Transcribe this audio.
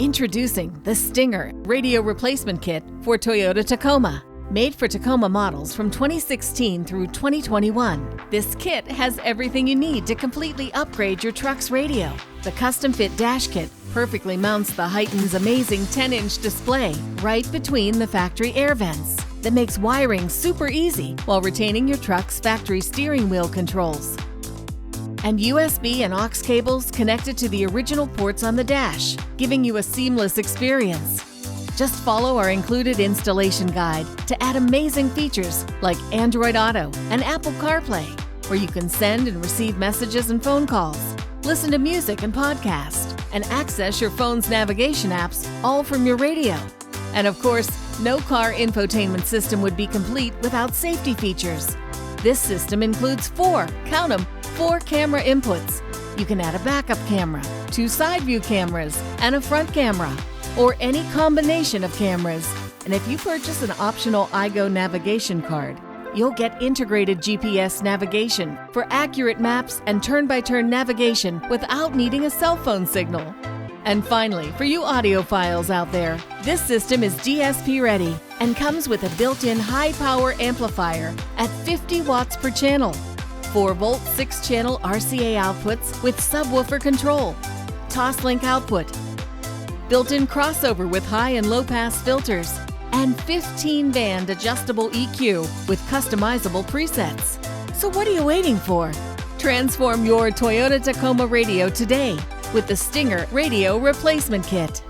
Introducing the Stinger Radio Replacement Kit for Toyota Tacoma. Made for Tacoma models from 2016 through 2021, this kit has everything you need to completely upgrade your truck's radio. The custom-fit dash kit perfectly mounts the HEIGH10's amazing 10-inch display right between the factory air vents that makes wiring super easy while retaining your truck's factory steering wheel controls. And USB and aux cables connected to the original ports on the dash, giving you a seamless experience. Just follow our included installation guide to add amazing features like Android Auto and Apple CarPlay, where you can send and receive messages and phone calls, listen to music and podcasts, and access your phone's navigation apps all from your radio. And of course, no car infotainment system would be complete without safety features. This system includes four camera inputs. You can add a backup camera, 2 side view cameras, and a front camera, or any combination of cameras. And if you purchase an optional iGo navigation card, you'll get integrated GPS navigation for accurate maps and turn-by-turn navigation without needing a cell phone signal. And finally, for you audiophiles out there, this system is DSP ready and comes with a built-in high-power amplifier at 50 watts per channel, 4-volt 6-channel RCA outputs with subwoofer control, Toslink output, built-in crossover with high and low pass filters, and 15-band adjustable EQ with customizable presets. So what are you waiting for? Transform your Toyota Tacoma radio today with the Stinger Radio Replacement Kit.